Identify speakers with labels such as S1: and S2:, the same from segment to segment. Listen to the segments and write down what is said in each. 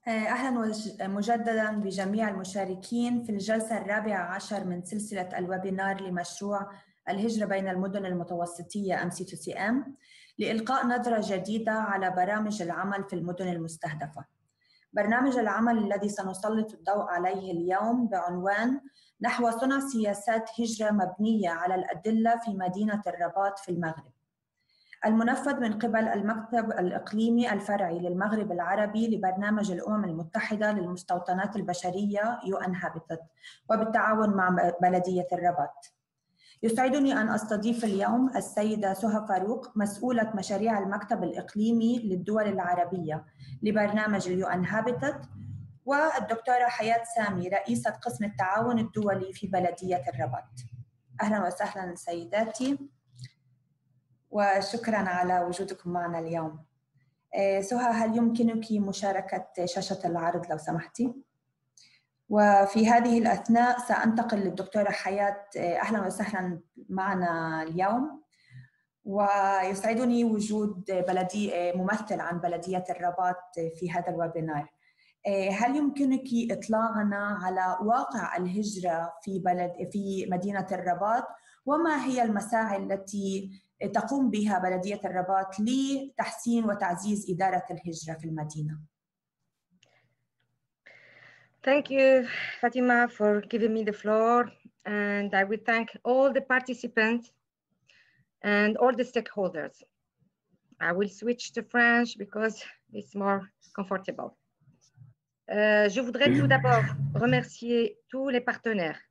S1: أهلا مجددا بجميع المشاركين في الجلسة الرابعة عشر من سلسلة الويبينار لمشروع الهجرة بين المدن المتوسطية MC2CM لإلقاء نظرة جديدة على برامج العمل في المدن المستهدفة. برنامج العمل الذي سنسلط الضوء عليه اليوم بعنوان نحو صنع سياسات هجرة مبنية على الأدلة في مدينة الرباط في المغرب، المنفذ من قبل المكتب الإقليمي الفرعي للمغرب العربي لبرنامج الأمم المتحدة للمستوطنات البشرية UN-Habitat وبالتعاون مع بلدية الرباط. يسعدني أن أستضيف اليوم السيدة سهى فاروق، مسؤولة مشاريع المكتب الإقليمي للدول العربية لبرنامج UN-Habitat، والدكتورة حياة سامي، رئيسة قسم التعاون الدولي في بلدية الرباط. أهلا وسهلا سيداتي، وشكراً على وجودكم معنا اليوم. سهى، هل يمكنك مشاركة شاشة العرض لو سمحتي؟ وفي هذه الأثناء سأنتقل للدكتورة حياة. أهلاً وسهلاً معنا اليوم، ويسعدني وجود ممثل عن بلدية الرباط في هذا الويبينار. هل يمكنك إطلاعنا على واقع الهجرة في مدينة الرباط، وما هي المساعي التي تقوم بها بلدية الرباط لتحسين وتعزيز إدارة الهجرة في المدينة؟
S2: Thank you, Fatima, for giving me the floor, and I will thank all the participants and all the stakeholders. I will switch to French because it's more comfortable. Je voudrais tout d'abord remercier tous les partenaires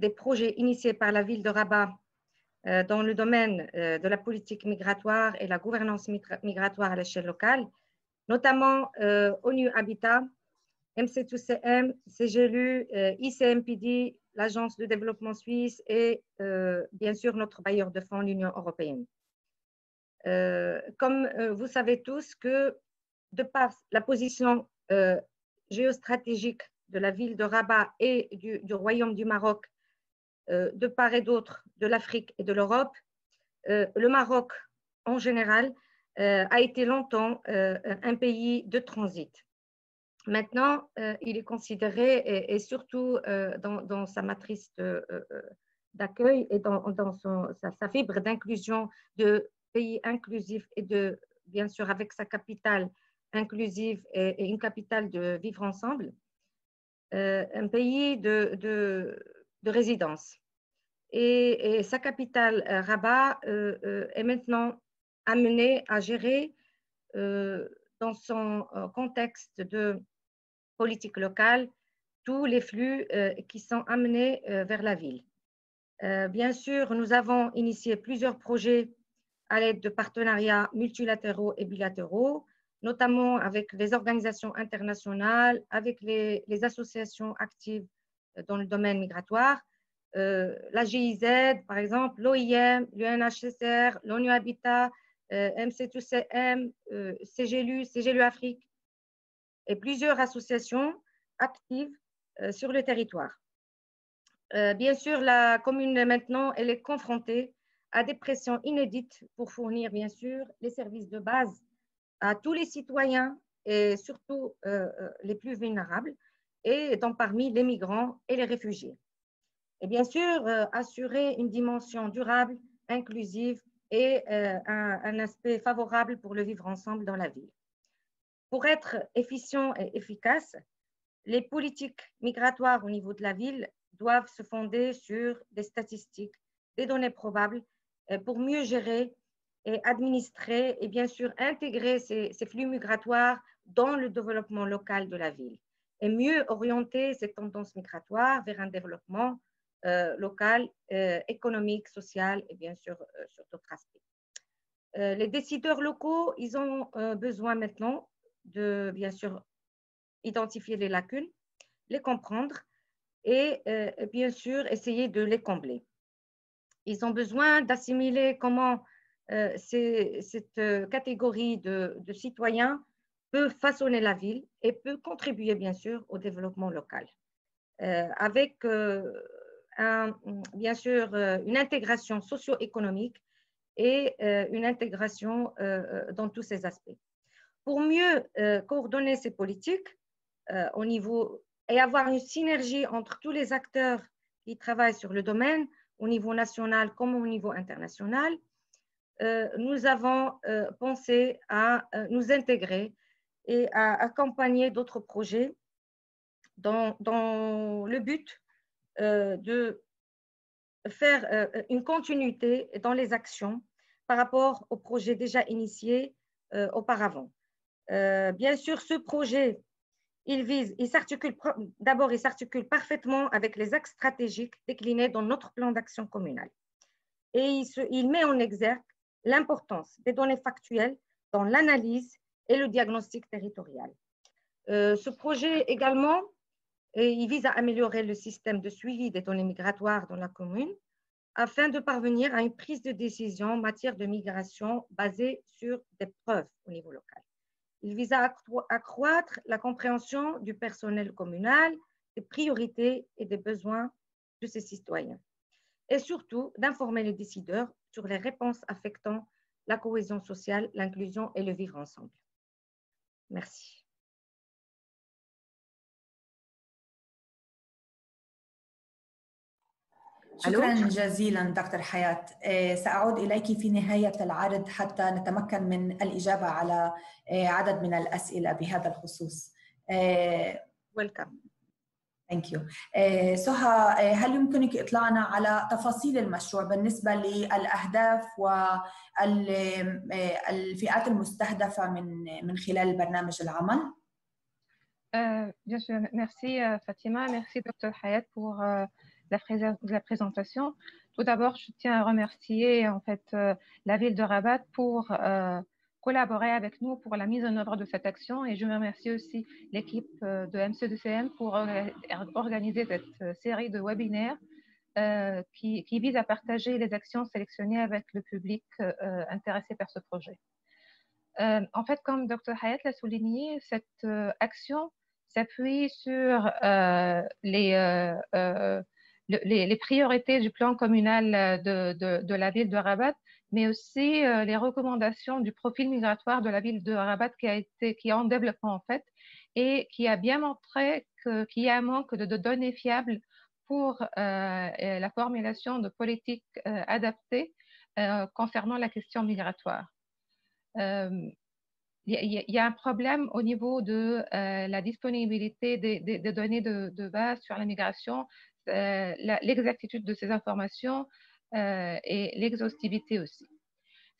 S2: des projets initiés par la ville de Rabat dans le domaine de la politique migratoire et la gouvernance migratoire à l'échelle locale, notamment ONU Habitat, MC2CM, CGLU, ICMPD, l'Agence de développement suisse et bien sûr notre bailleur de fonds, l'Union européenne. Comme vous savez tous que de par la position géostratégique de la ville de Rabat et du Royaume du Maroc, de part et d'autre de l'Afrique et de l'Europe, le Maroc en général a été longtemps un pays de transit. Maintenant, il est considéré, et surtout dans sa matrice d'accueil et dans sa fibre d'inclusion, de pays inclusif et bien sûr avec sa capitale inclusive et une capitale de vivre ensemble, un pays de résidence. Et sa capitale, Rabat, est maintenant amenée à gérer dans son contexte de politique locale tous les flux qui sont amenés vers la ville. Bien sûr, nous avons initié plusieurs projets à l'aide de partenariats multilatéraux et bilatéraux, notamment avec les organisations internationales, avec les associations actives dans le domaine migratoire, la GIZ, par exemple, l'OIM, l'UNHCR, l'ONU Habitat, MC2CM, CGLU Afrique, et plusieurs associations actives sur le territoire. Bien sûr, la commune maintenant, elle est confrontée à des pressions inédites pour fournir, bien sûr, les services de base à tous les citoyens et surtout les plus vulnérables, et donc parmi les migrants et les réfugiés. Et bien sûr, assurer une dimension durable, inclusive et un aspect favorable pour le vivre ensemble dans la ville. Pour être efficient et efficace, les politiques migratoires au niveau de la ville doivent se fonder sur des statistiques, des données probables pour mieux gérer et administrer et bien sûr intégrer ces flux migratoires dans le développement local de la ville et mieux orienter ces tendances migratoires vers un développement local, économique, social et bien sûr sur d'autres aspects. Les décideurs locaux, ils ont besoin maintenant de bien sûr identifier les lacunes, les comprendre et bien sûr essayer de les combler. Ils ont besoin d'assimiler comment cette catégorie de citoyens peut façonner la ville et peut contribuer bien sûr au développement local. Avec bien sûr une intégration socio-économique et une intégration dans tous ces aspects. Pour mieux coordonner ces politiques, au niveau et avoir une synergie entre tous les acteurs qui travaillent sur le domaine, au niveau national comme au niveau international, nous avons pensé à nous intégrer et à accompagner d'autres projets dans le but de faire une continuité dans les actions par rapport aux projets déjà initiés auparavant. Bien sûr, ce projet, il s'articule parfaitement avec les axes stratégiques déclinés dans notre plan d'action communal. Et il met en exergue l'importance des données factuelles dans l'analyse et le diagnostic territorial. Ce projet également, il vise à améliorer le système de suivi des données migratoires dans la commune afin de parvenir à une prise de décision en matière de migration basée sur des preuves au niveau local. Il vise à accroître la compréhension du personnel communal, des priorités et des besoins de ses citoyens, et surtout d'informer les décideurs sur les réponses affectant la cohésion sociale, l'inclusion et le vivre ensemble. Merci.
S1: شكراً جزيلاً دكتور حياة. سأعود إليك في نهاية العرض حتى نتمكن من الإجابة على عدد من الأسئلة بهذا الخصوص.
S2: Welcome.
S1: Thank you. سهى، هل يمكنك إطلاعنا على تفاصيل المشروع بالنسبة للأهداف والفئات المستهدفة من خلال برنامج العمل؟
S3: Bien sûr, merci Fatima, merci Dr Hayat pour la présentation. Tout d'abord, je tiens à remercier en fait la ville de Rabat pour collaborer avec nous pour la mise en œuvre de cette action, et je remercie aussi l'équipe de MC2CM pour organiser cette série de webinaires qui vise à partager les actions sélectionnées avec le public intéressé par ce projet. En fait, comme Dr Hayat l'a souligné, cette action s'appuie sur les priorités du plan communal de la ville de Rabat, mais aussi les recommandations du profil migratoire de la ville de Rabat qui est en développement en fait, et qui a bien montré qu'il y a un manque de données fiables pour la formulation de politiques adaptées concernant la question migratoire. Il y a un problème au niveau de la disponibilité des données de base sur la migration, l'exactitude de ces informations et l'exhaustivité aussi.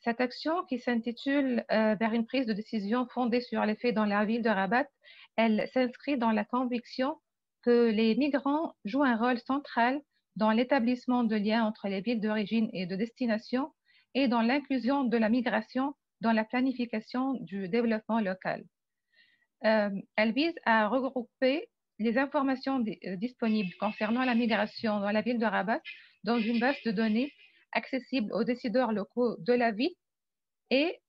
S3: Cette action qui s'intitule vers une prise de décision fondée sur les faits dans la ville de Rabat, elle s'inscrit dans la conviction que les migrants jouent un rôle central dans l'établissement de liens entre les villes d'origine et de destination et dans l'inclusion de la migration dans la planification du développement local. Elle vise à regrouper les informations disponibles concernant la migration dans la ville de Rabat dans une base de données accessible aux décideurs locaux de la ville, et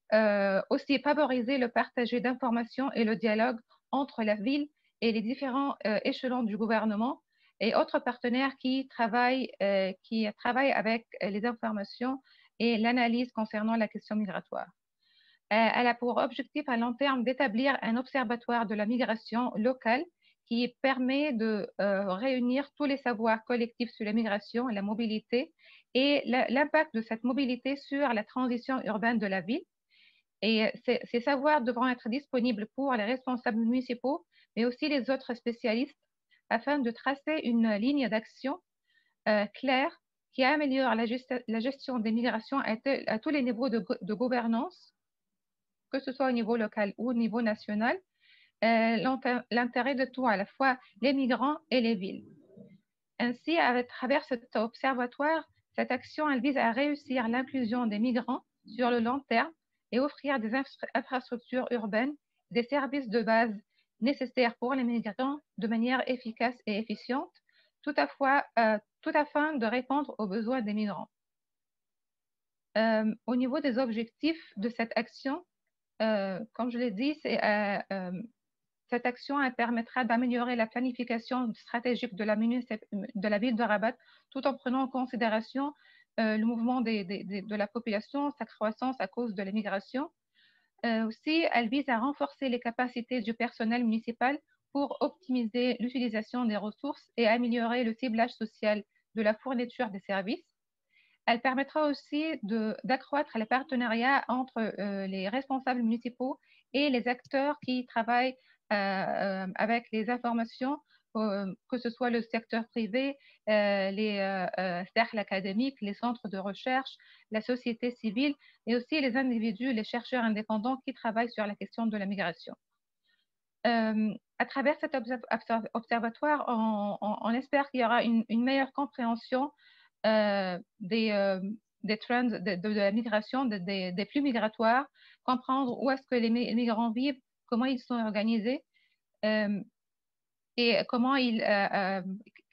S3: aussi favoriser le partage d'informations et le dialogue entre la ville et les différents échelons du gouvernement et autres partenaires qui travaillent avec les informations et l'analyse concernant la question migratoire. Elle a pour objectif à long terme d'établir un observatoire de la migration locale qui permet de réunir tous les savoirs collectifs sur la migration et la mobilité et l'impact de cette mobilité sur la transition urbaine de la ville. Et ces savoirs devront être disponibles pour les responsables municipaux, mais aussi les autres spécialistes, afin de tracer une ligne d'action claire qui améliore la gestion des migrations à tous les niveaux de gouvernance, que ce soit au niveau local ou au niveau national, l'intérêt de tout, à la fois les migrants et les villes. Ainsi, à travers cet observatoire, cette action elle vise à réussir l'inclusion des migrants sur le long terme et offrir des infrastructures urbaines, des services de base nécessaires pour les migrants de manière efficace et efficiente, tout afin de répondre aux besoins des migrants. Au niveau des objectifs de cette action, comme je l'ai dit, cette action elle permettra d'améliorer la planification stratégique de la ville de Rabat, tout en prenant en considération le mouvement de la population, sa croissance à cause de l'immigration. Aussi, elle vise à renforcer les capacités du personnel municipal pour optimiser l'utilisation des ressources et améliorer le ciblage social de la fourniture des services. Elle permettra aussi d'accroître les partenariats entre les responsables municipaux et les acteurs qui travaillent avec les informations, que ce soit le secteur privé, les cercles académiques, les centres de recherche, la société civile et aussi les individus, les chercheurs indépendants qui travaillent sur la question de la migration. À travers cet observatoire, on espère qu'il y aura une meilleure compréhension des trends de la migration, des flux migratoires, comprendre où est-ce que les migrants vivent, comment ils sont organisés et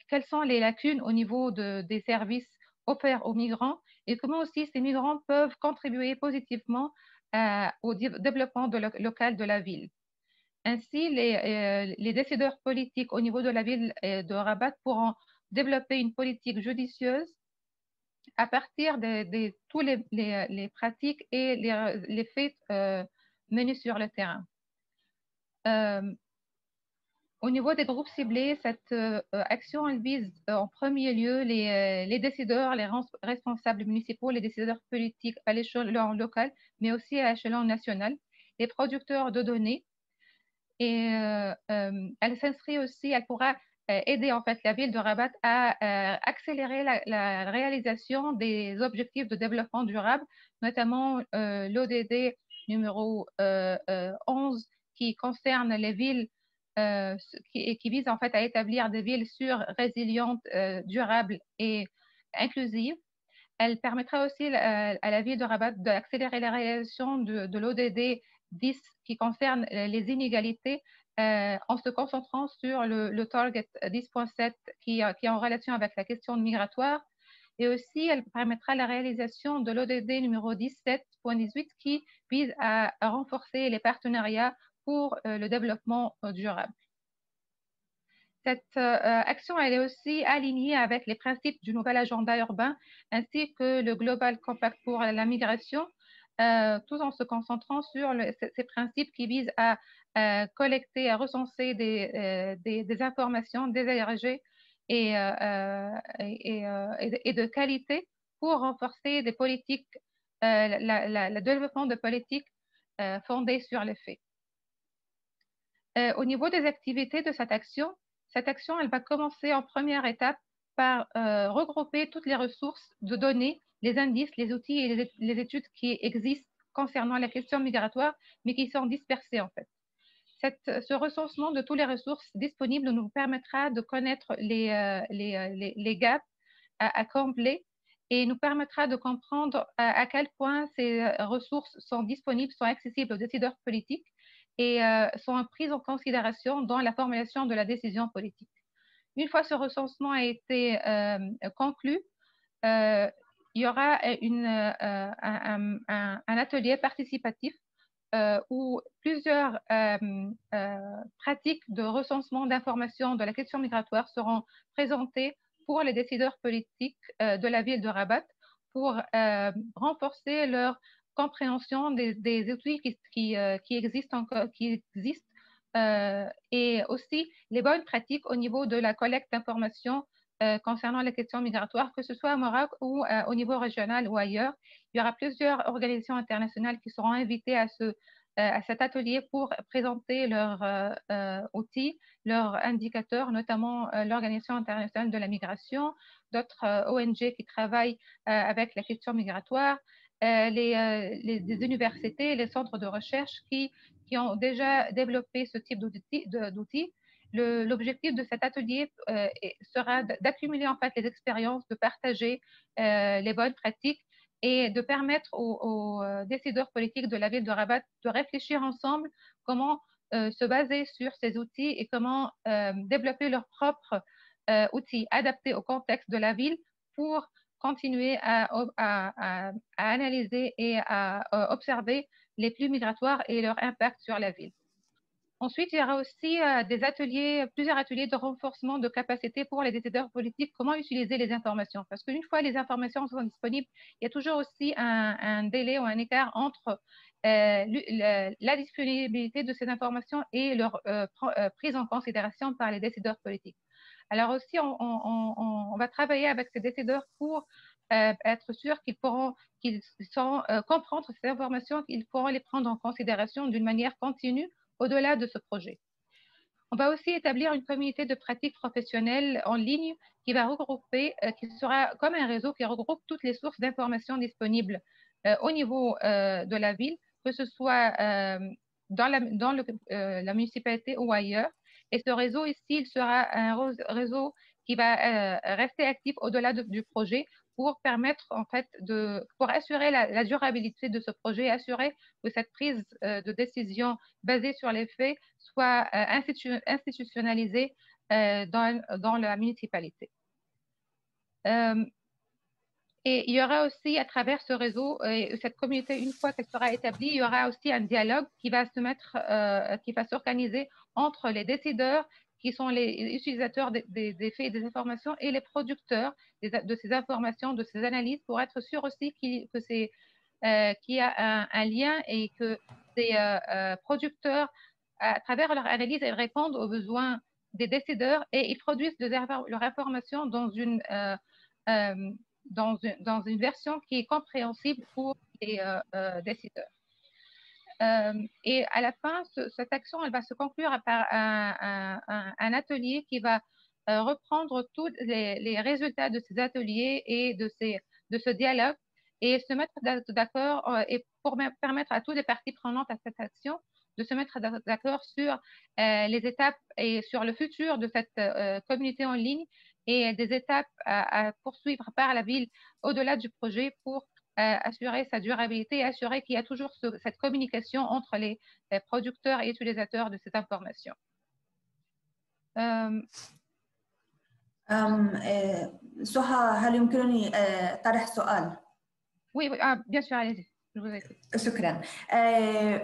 S3: quelles sont les lacunes au niveau des services offerts aux migrants et comment aussi ces migrants peuvent contribuer positivement au développement local de la ville. Ainsi, les décideurs politiques au niveau de la ville de Rabat pourront développer une politique judicieuse à partir de tous les pratiques et les faits menés sur le terrain. Au niveau des groupes ciblés, cette action elle vise en premier lieu les décideurs, les responsables municipaux, les décideurs politiques à l'échelon local, mais aussi à l'échelon national, les producteurs de données. Et elle s'inscrit aussi, elle pourra aider en fait la ville de Rabat à accélérer la réalisation des objectifs de développement durable, notamment l'ODD numéro 11 qui concerne les villes qui vise en fait à établir des villes sûres, résilientes, durables et inclusives. Elle permettra aussi à la ville de Rabat d'accélérer la réalisation de l'ODD 10 qui concerne les inégalités en se concentrant sur le target 10.7 qui est en relation avec la question migratoire. Et aussi, elle permettra la réalisation de l'ODD numéro 17.18 qui vise à renforcer les partenariats pour le développement durable. Cette action elle est aussi alignée avec les principes du nouvel agenda urbain ainsi que le Global Compact pour la migration, tout en se concentrant sur ces principes qui visent à collecter, à recenser des informations, des ARG et de qualité pour renforcer des politiques, le développement de politiques fondées sur les faits. Au niveau des activités de cette action, elle va commencer en première étape par regrouper toutes les ressources de données, les indices, les outils et les études qui existent concernant la question migratoire, mais qui sont dispersées en fait. Ce recensement de toutes les ressources disponibles nous permettra de connaître les gaps à combler et nous permettra de comprendre à quel point ces ressources sont disponibles, sont accessibles aux décideurs politiques et sont prises en considération dans la formulation de la décision politique. Une fois ce recensement a été conclu, il y aura un atelier participatif où plusieurs pratiques de recensement d'informations de la question migratoire seront présentées pour les décideurs politiques de la ville de Rabat pour renforcer leur compréhension des outils qui existent et aussi les bonnes pratiques au niveau de la collecte d'informations concernant les questions migratoires, que ce soit au Maroc ou au niveau régional ou ailleurs. Il y aura plusieurs organisations internationales qui seront invitées à cet atelier pour présenter leurs outils, leurs indicateurs, notamment l'Organisation internationale de la migration, d'autres ONG qui travaillent avec la question migratoire, les universités, les centres de recherche qui ont déjà développé ce type d'outils. L'objectif de cet atelier sera d'accumuler en fait les expériences, de partager les bonnes pratiques et de permettre aux décideurs politiques de la ville de Rabat de réfléchir ensemble comment se baser sur ces outils et comment développer leurs propres outils adaptés au contexte de la ville pour continuer à analyser et à observer les flux migratoires et leur impact sur la ville. Ensuite, il y aura aussi plusieurs ateliers de renforcement de capacité pour les décideurs politiques, comment utiliser les informations. Parce qu'une fois les informations sont disponibles, il y a toujours aussi un délai ou un écart entre la disponibilité de ces informations et leur prise en considération par les décideurs politiques. Alors aussi, on va travailler avec ces décideurs pour être sûr qu'ils comprendre ces informations, qu'ils pourront les prendre en considération d'une manière continue au-delà de ce projet. On va aussi établir une communauté de pratiques professionnelles en ligne qui va regrouper, qui sera comme un réseau qui regroupe toutes les sources d'informations disponibles au niveau de la ville, que ce soit dans la municipalité ou ailleurs. Et ce réseau ici, il sera un réseau qui va rester actif au-delà du projet pour permettre, en fait, pour assurer la durabilité de ce projet, assurer que cette prise de décision basée sur les faits soit institutionnalisée dans la municipalité. Et il y aura aussi, à travers ce réseau et cette communauté, une fois qu'elle sera établie, il y aura aussi un dialogue qui va s'organiser entre les décideurs, qui sont les utilisateurs des faits et des informations, et les producteurs de ces informations, de ces analyses, pour être sûr aussi qu'il y a un lien et que ces producteurs, à travers leur analyse, ils répondent aux besoins des décideurs et ils produisent leur information dans une version qui est compréhensible pour les décideurs. Et à la fin, cette action, elle va se conclure par un atelier qui va reprendre tous les résultats de ces ateliers et de ce dialogue et se mettre d'accord et pour permettre à toutes les parties prenantes à cette action de se mettre d'accord sur les étapes et sur le futur de cette communauté en ligne et des étapes à poursuivre par la ville au-delà du projet pour assurer sa durabilité et assurer qu'il y a toujours cette communication entre les producteurs et utilisateurs de cette information.
S1: سهى هل يمكنني طرح سؤال؟
S3: Oui, bien sûr, allez-y.
S1: شكرا.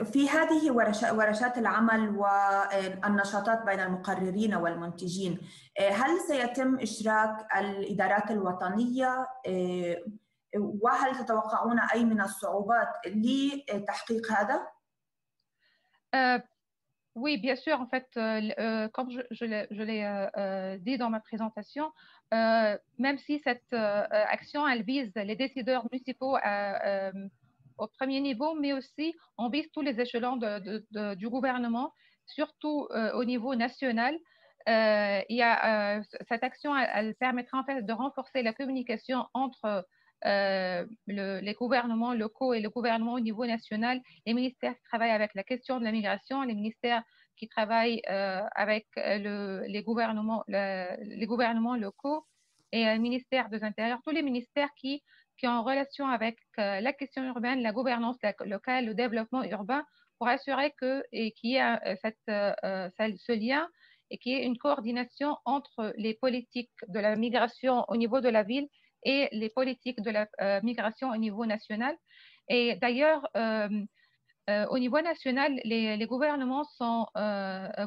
S1: في هذه ورشات العمل والنشاطات بين المقررين والمنتجين، هل سيتم إشراك الإدارات الوطنية وهل تتوقعون أي من الصعوبات لتحقيق هذا؟
S3: Oui, bien sûr. En fait, comme je l'ai dit dans ma présentation, même si cette action, elle vise les décideurs municipaux au premier niveau, mais aussi on vise tous les échelons du gouvernement, surtout au niveau national. Cette action, elle permettra en fait de renforcer la communication entre les gouvernements locaux et le gouvernement au niveau national, les ministères qui travaillent avec la question de la migration, les ministères qui travaillent avec les gouvernements locaux et le ministère des Intérieurs, tous les ministères qui ont en relation avec la question urbaine, la gouvernance locale, le développement urbain, pour assurer qu'il y ait ce lien et qu'il y ait une coordination entre les politiques de la migration au niveau de la ville et les politiques de la migration au niveau national. Et d'ailleurs, au niveau national, les gouvernements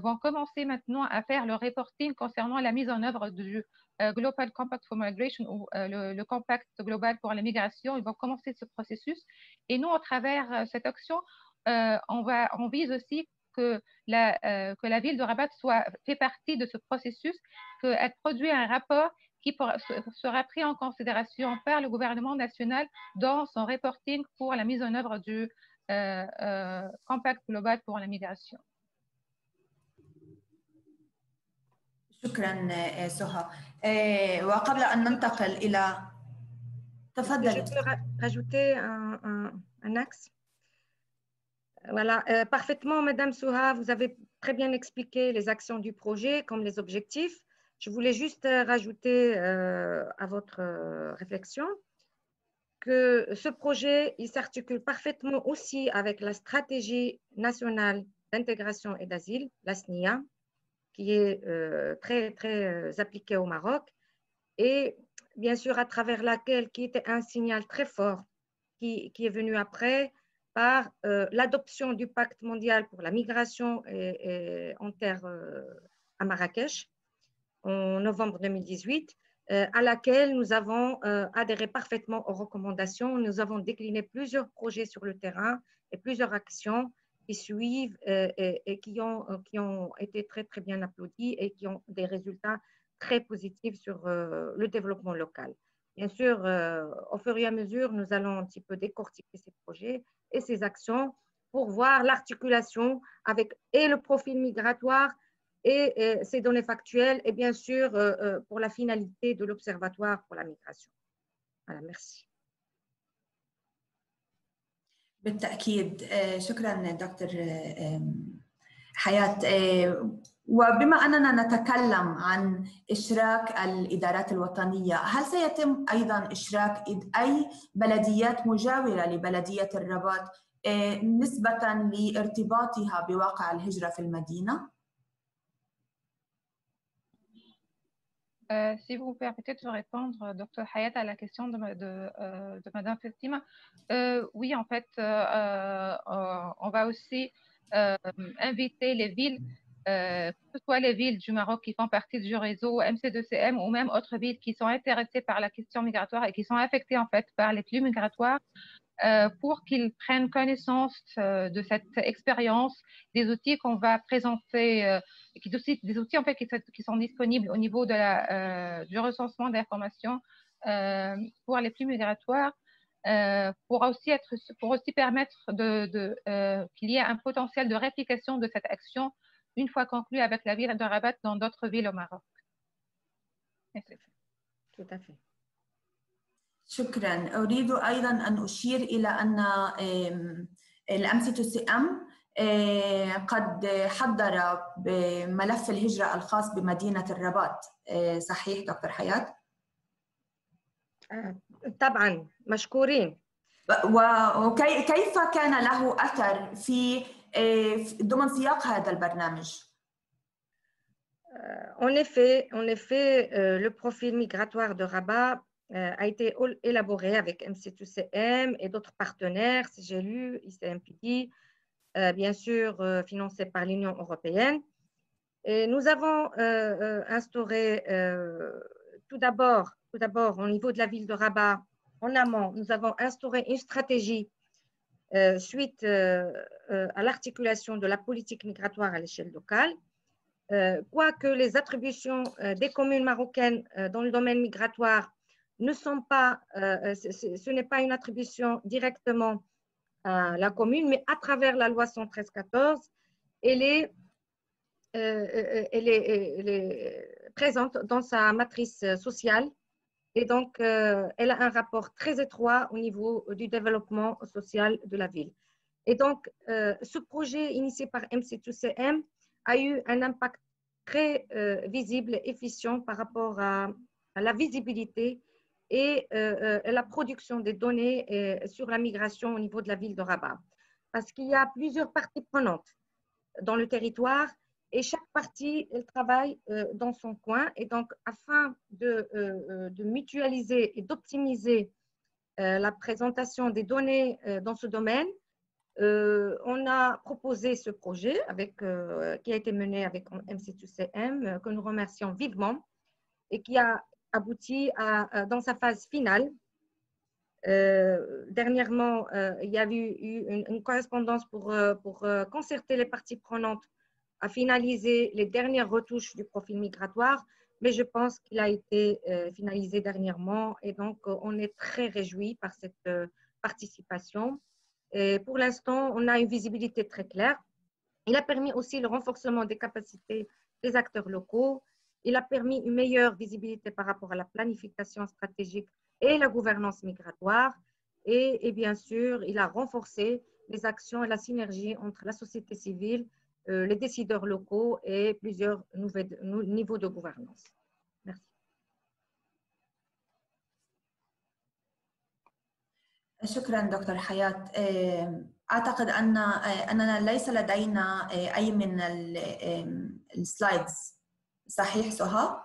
S3: vont commencer maintenant à faire le reporting concernant la mise en œuvre du Global Compact for Migration ou le Compact global pour la migration. Ils vont commencer ce processus. Et nous, à travers cette action, on vise aussi que la ville de Rabat fait partie de ce processus, qu'elle produit un rapport qui sera pris en considération par le gouvernement national dans son reporting pour la mise en œuvre du Compact global pour la migration.
S1: شكرا سهى. وقبل أن ننتقل إلى تفضلي.
S2: Je peux rajouter un axe. Voilà, parfaitement, Madame Souha, vous avez très bien expliqué les actions du projet comme les objectifs. Je voulais juste rajouter à votre réflexion que ce projet, il s'articule parfaitement aussi avec la stratégie nationale d'intégration et d'asile, la SNIA, qui est très, très appliquée au Maroc et bien sûr à travers laquelle, qui était un signal très fort qui est venu après par l'adoption du pacte mondial pour la migration en terre à Marrakech en novembre 2018, à laquelle nous avons adhéré parfaitement aux recommandations. Nous avons décliné plusieurs projets sur le terrain et plusieurs actions qui suivent et qui ont été très, très bien applaudis et qui ont des résultats très positifs sur le développement local. Bien sûr, au fur et à mesure, nous allons un petit peu décortiquer ces projets et ces actions pour voir l'articulation avec et le profil migratoire et ces données factuelles et bien sûr pour la finalité de l'Observatoire pour la migration. Voilà, merci.
S1: بالتأكيد شكرا دكتور حياة. وبما أننا نتكلم عن إشراك الإدارات الوطنية، هل سيتم أيضا إشراك أي بلديات مجاورة لبلدية الرباط نسبة لارتباطها بواقع الهجرة في المدينة؟
S3: Si vous me permettez de répondre, Dr Hayat, à la question de Madame Festima, oui, en fait, on va aussi inviter les villes, que ce soit les villes du Maroc qui font partie du réseau MC2CM ou même autres villes qui sont intéressées par la question migratoire et qui sont affectées en fait par les flux migratoires, pour qu'ils prennent connaissance de cette expérience, des outils qu'on va présenter, des outils en fait qui sont disponibles au niveau de du recensement d'informations pour les flux migratoires, pour aussi permettre qu'il y ait un potentiel de réplication de cette action une fois conclue avec la ville de Rabat dans d'autres villes au Maroc. Merci.
S2: Tout à fait.
S1: شكرا. أريد أيضا أن أشير إلى أن الMC2CM قد حضر بملف الهجرة الخاص بمدينة الرباط، صحيح دكتور حياة؟
S2: طبعا مشكورين.
S1: وكيف كان له أثر في ضمن سياق هذا البرنامج؟
S2: En effet, le profil migratoire de Rabat a été élaboré avec MC2CM et d'autres partenaires, CGLU, ICMPD, bien sûr financé par l'Union européenne. Et nous avons instauré tout d'abord au niveau de la ville de Rabat, en amont, nous avons instauré une stratégie suite à l'articulation de la politique migratoire à l'échelle locale. Quoique les attributions des communes marocaines dans le domaine migratoire ne sont pas, ce n'est pas une attribution directement à la commune, mais à travers la loi 113/14, elle est présente dans sa matrice sociale et donc elle a un rapport très étroit au niveau du développement social de la ville. Et donc, ce projet initié par MC2CM a eu un impact très visible et efficient par rapport à la visibilité et la production des données sur la migration au niveau de la ville de Rabat. Parce qu'il y a plusieurs parties prenantes dans le territoire et chaque partie, elle travaille dans son coin. Et donc, afin de mutualiser et d'optimiser la présentation des données dans ce domaine, on a proposé ce projet qui a été mené avec MC2CM, que nous remercions vivement et qui a abouti dans sa phase finale. Dernièrement, il y a eu une correspondance pour concerter les parties prenantes à finaliser les dernières retouches du profil migratoire, mais je pense qu'il a été finalisé dernièrement et donc on est très réjouis par cette participation. Et pour l'instant, on a une visibilité très claire. Il a permis aussi le renforcement des capacités des acteurs locaux. Il a permis une meilleure visibilité par rapport à la planification stratégique et la gouvernance migratoire. Et bien sûr, il a renforcé les actions et la synergie entre la société civile, les décideurs locaux et plusieurs niveaux de gouvernance. Merci.
S1: شكرا دكتور حياة. أعتقد أننا ليس لدينا أي من السلايدز، صحيح سهى؟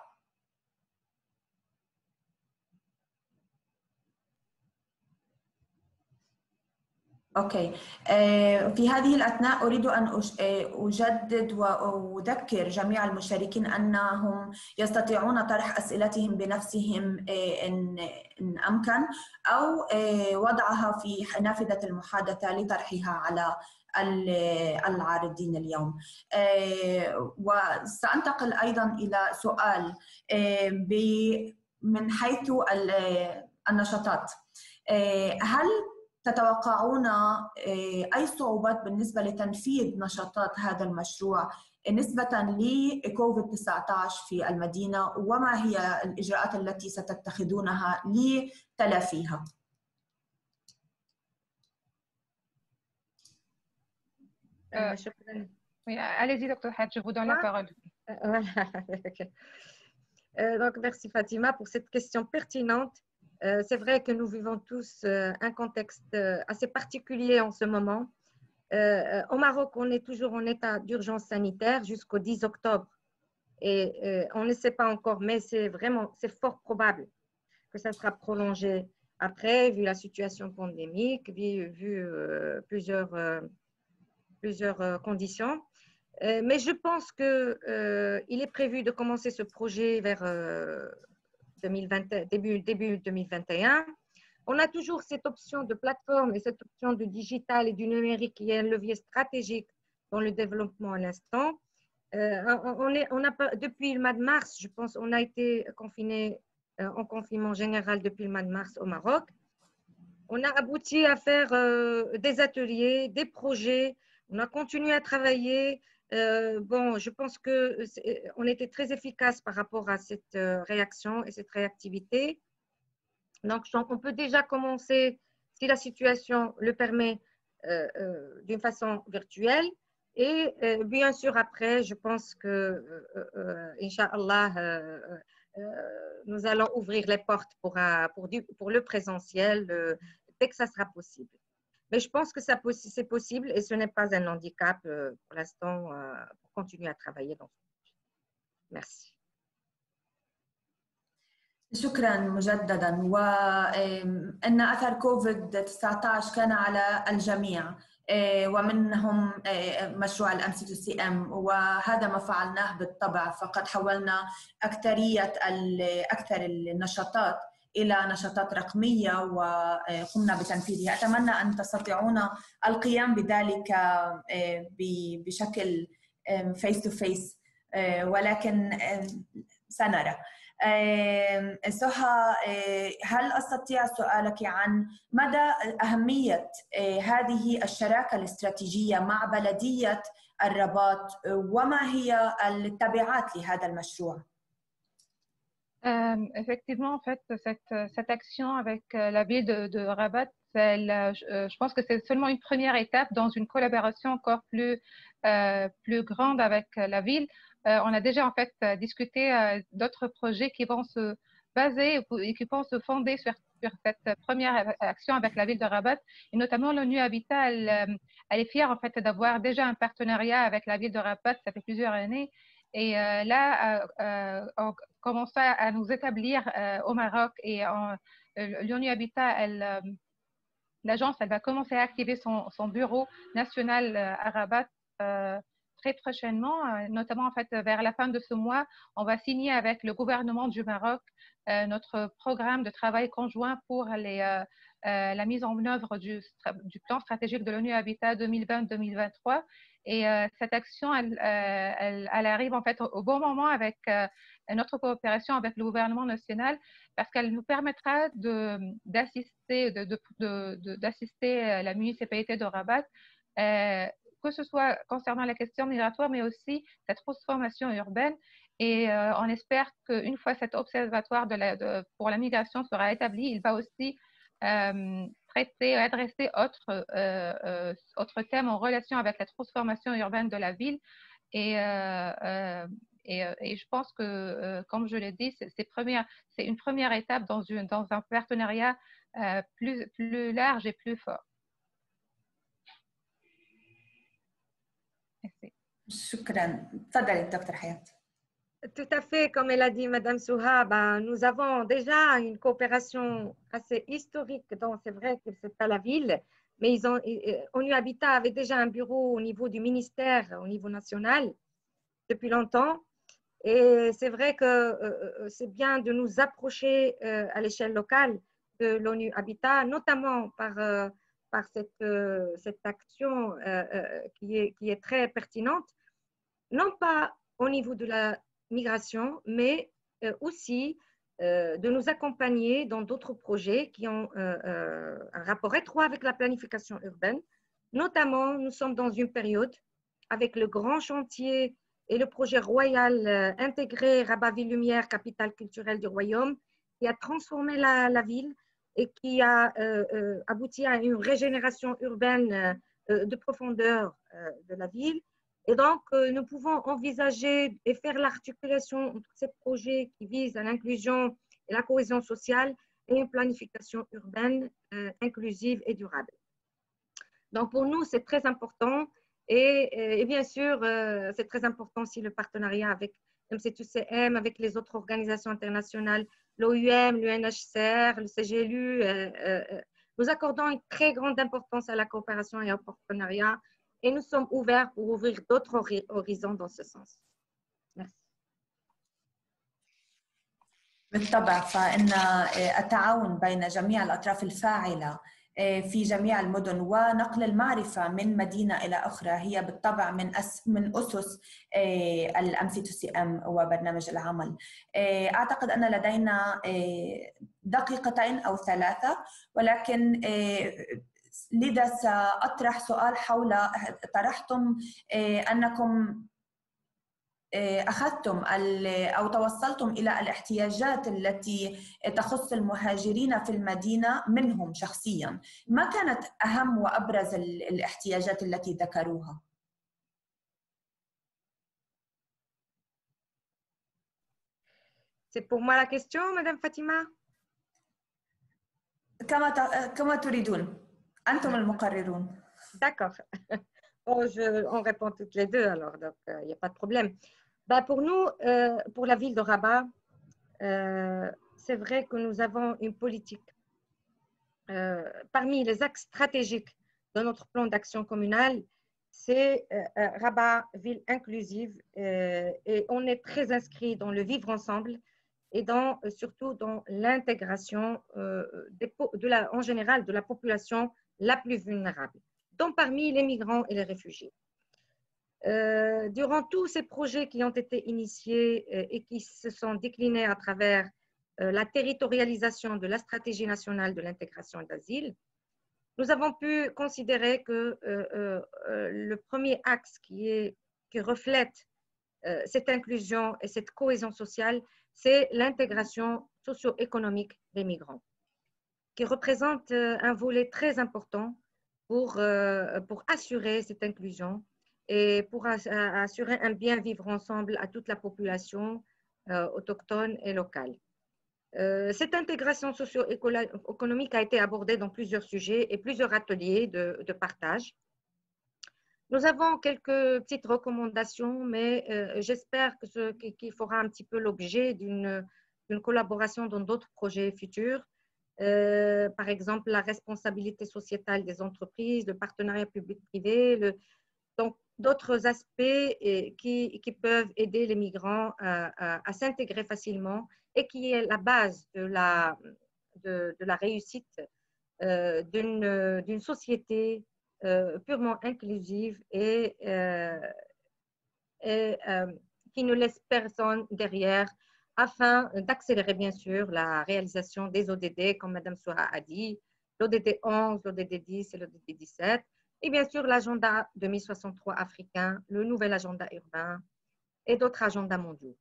S1: أوكي. في هذه الأثناء أريد أن أجدد وأذكر جميع المشاركين أنهم يستطيعون طرح أسئلتهم بنفسهم إن أمكن، أو وضعها في نافذة المحادثة لطرحها على العارضين اليوم. وسأنتقل أيضا إلى سؤال من حيث النشاطات. هل تتوقعون أي صعوبات بالنسبة لتنفيذ نشاطات هذا المشروع نسبة لكوفيد-19 في المدينة، وما هي الإجراءات التي ستتخذونها لتلافيها؟
S2: شكرا.
S3: Allez-y, Dr. Hadj, je vous donne la parole.
S2: Donc, merci Fatima pour cette question pertinente. C'est vrai que nous vivons tous un contexte assez particulier en ce moment. Au Maroc, on est toujours en état d'urgence sanitaire jusqu'au 10 octobre. Et on ne sait pas encore, mais c'est fort probable que ça sera prolongé après, vu la situation pandémique, vu plusieurs conditions. Mais je pense qu'il est prévu de commencer ce projet vers début 2021. On a toujours cette option de plateforme et cette option de digital et du numérique qui est un levier stratégique dans le développement à l'instant. Depuis le mois de mars, je pense, on a été confiné en confinement général depuis le mois de mars au Maroc. On a abouti à faire des ateliers, des projets. On a continué à travailler. Je pense qu'on était très efficace par rapport à cette réaction et cette réactivité. Donc, on peut déjà commencer, si la situation le permet, d'une façon virtuelle. Et bien sûr, après, je pense que, Inch'Allah, nous allons ouvrir les portes pour le présentiel dès que ça sera possible. Mais je pense que c'est possible et ce n'est pas un handicap pour l'instant pour continuer à travailler dans ce projet. Merci.
S1: شكرا مجددا. وأن أثر كوفيد-19 كان على الجميع ومنهم مشروع الMC2CM، وهذا ما فعلناه بالطبع، فقد حولنا أكثر النشاطات إلى نشاطات رقمية وقمنا بتنفيذها. أتمنى أن تستطيعون القيام بذلك بشكل face to face، ولكن سنرى. سهى، هل أستطيع سؤالك عن مدى أهمية هذه الشراكة الاستراتيجية مع بلدية الرباط، وما هي التبعات لهذا المشروع؟
S3: Effectivement, en fait, cette action avec la ville de Rabat, je pense que c'est seulement une première étape dans une collaboration encore plus grande avec la ville. On a déjà en fait discuté d'autres projets qui vont se baser et qui vont se fonder sur cette première action avec la ville de Rabat, et notamment l'ONU Habitat. Elle est fière en fait d'avoir déjà un partenariat avec la ville de Rabat, ça fait plusieurs années. Et là, on commence à nous établir au Maroc, et l'ONU Habitat, l'agence, elle va commencer à activer son bureau national à Rabat très prochainement, notamment en fait vers la fin de ce mois. On va signer avec le gouvernement du Maroc notre programme de travail conjoint pour la mise en œuvre du plan stratégique de l'ONU Habitat 2020-2023. Et cette action, elle arrive en fait au bon moment avec notre coopération avec le gouvernement national, parce qu'elle nous permettra d'assister la municipalité de Rabat, que ce soit concernant la question migratoire, mais aussi cette transformation urbaine. Et on espère qu'une fois cet observatoire pour la migration sera établi, il va aussi adresser autres thèmes en relation avec la transformation urbaine de la ville. Et je pense que, comme je l'ai dit, c'est une première étape dans un partenariat plus large et plus fort. Merci.
S1: شكرا. تفضلي دكتور حياة.
S2: Tout à fait, comme elle a dit Madame Souha, nous avons déjà une coopération assez historique, c'est vrai que c'est pas la ville, mais ONU Habitat avait déjà un bureau au niveau du ministère, au niveau national, depuis longtemps. Et c'est vrai que c'est bien de nous approcher à l'échelle locale de l'ONU Habitat, notamment par cette action qui est très pertinente, non pas au niveau de la migration, mais aussi de nous accompagner dans d'autres projets qui ont un rapport étroit avec la planification urbaine. Notamment, nous sommes dans une période avec le grand chantier et le projet royal intégré Rabat-Ville-Lumière, capitale culturelle du royaume, qui a transformé la ville et qui a abouti à une régénération urbaine de profondeur de la ville. Et donc, nous pouvons envisager et faire l'articulation entre ces projets qui visent à l'inclusion et la cohésion sociale et une planification urbaine inclusive et durable. Donc, pour nous, c'est très important. Et bien sûr, c'est très important aussi le partenariat avec MCTUCM, avec les autres organisations internationales, l'OUM, l'UNHCR, le CGLU. Nous accordons une très grande importance à la coopération et au partenariat et nous sommes ouverts pour ouvrir d'autres horizons dans ce sens. Merci.
S1: بالطبع فإن التعاون بين جميع الأطراف الفاعلة في جميع المدن ونقل المعرفة من مدينة إلى أخرى هي بالطبع من أسس الأمسيتوسي-أم وبرنامج العمل. أعتقد أن لدينا دقيقتين أو ثلاثة، ولكن لذا سأطرح سؤال حول طرحتم أنكم أخذتم أو توصلتم إلى الاحتياجات التي تخص المهاجرين في المدينة منهم شخصياً. ما كانت أهم وأبرز الاحتياجات التي ذكروها؟
S2: C'est pour moi la question, Madame Fatima?
S1: كما تريدون. أنتم المقررون.
S2: D'accord. On répond toutes les deux alors, donc il n'y a pas de problème. Ben, pour nous, pour la ville de Rabat, c'est vrai que nous avons une politique parmi les axes stratégiques de notre plan d'action communal, c'est Rabat, ville inclusive, et on est très inscrit dans le vivre ensemble et surtout dans l'intégration en général de la population la plus vulnérable, donc parmi les migrants et les réfugiés. Durant tous ces projets qui ont été initiés et qui se sont déclinés à travers la territorialisation de la stratégie nationale de l'intégration et d'asile, nous avons pu considérer que le premier axe qui reflète cette inclusion et cette cohésion sociale, c'est l'intégration socio-économique des migrants, qui représente un volet très important pour assurer cette inclusion et pour assurer un bien vivre ensemble à toute la population autochtone et locale. Cette intégration socio-économique a été abordée dans plusieurs sujets et plusieurs ateliers de partage. Nous avons quelques petites recommandations, mais j'espère qu'il fera un petit peu l'objet d'une collaboration dans d'autres projets futurs. Par exemple, la responsabilité sociétale des entreprises, le partenariat public-privé, donc d'autres aspects qui peuvent aider les migrants à s'intégrer facilement et qui est la base de la réussite d'une société purement inclusive et qui ne laisse personne derrière, afin d'accélérer bien sûr la réalisation des ODD, comme Mme Souha a dit, l'ODD 11, l'ODD 10 et l'ODD 17, et bien sûr l'agenda 2063 africain, le nouvel agenda urbain et d'autres agendas mondiaux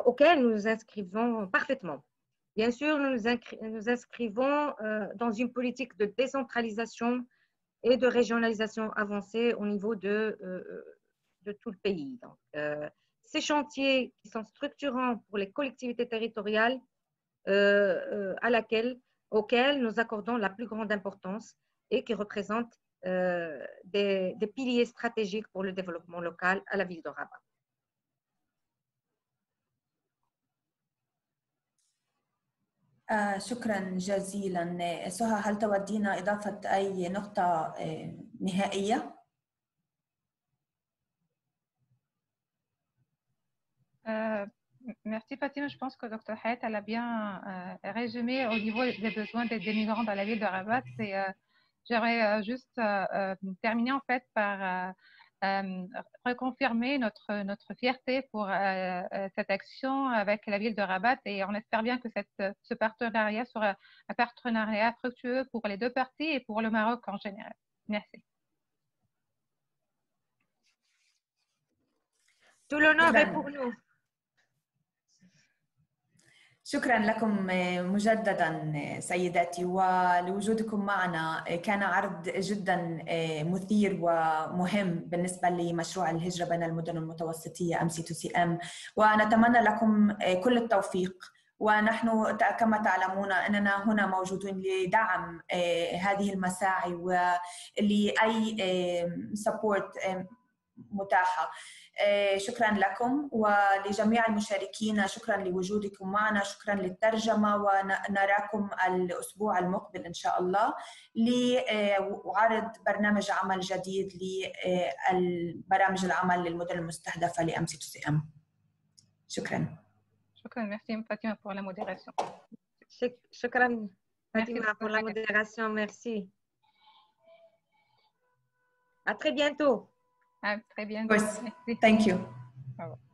S2: auxquels nous nous inscrivons parfaitement. Bien sûr, nous nous inscrivons dans une politique de décentralisation et de régionalisation avancée au niveau de tout le pays. Donc, ces chantiers qui sont structurants pour les collectivités territoriales auxquels nous accordons la plus grande importance et qui représentent des piliers stratégiques pour le développement local à la ville de Rabat.
S1: شكرا جزيلا. سهى، هل تودينا إضافة أي نقطة نهائية؟
S3: Merci Fatima, je pense que Dr Hayat elle a bien résumé au niveau des besoins des migrants dans la ville de Rabat. J'aimerais juste terminer en fait par reconfirmer notre fierté pour cette action avec la ville de Rabat, et on espère bien que ce partenariat sera un partenariat fructueux pour les deux parties et pour le Maroc en général. Merci.
S2: Tout l'honneur est pour nous.
S1: شكرا لكم مجددا سيداتي ولوجودكم معنا. كان عرض جدا مثير ومهم بالنسبة لمشروع الهجرة بين المدن المتوسطية MC2CM، ونتمنى لكم كل التوفيق. ونحن كما تعلمون أننا هنا موجودون لدعم هذه المساعي ولأي سبورت متاحة. شكرا لكم ولجميع المشاركين، شكرا لوجودكم معنا، شكرا للترجمة، ونراكم الأسبوع المقبل إن شاء الله لعرض برنامج عمل جديد للبرامج العمل للمدن المستهدفة لMC2CM. شكرا.
S3: شكرا. Merci Fatima pour la modération.
S2: شكرا Fatima pour la modération. Merci. À très bientôt.
S3: À très bientôt.
S1: Merci. Thank you.
S3: Au revoir.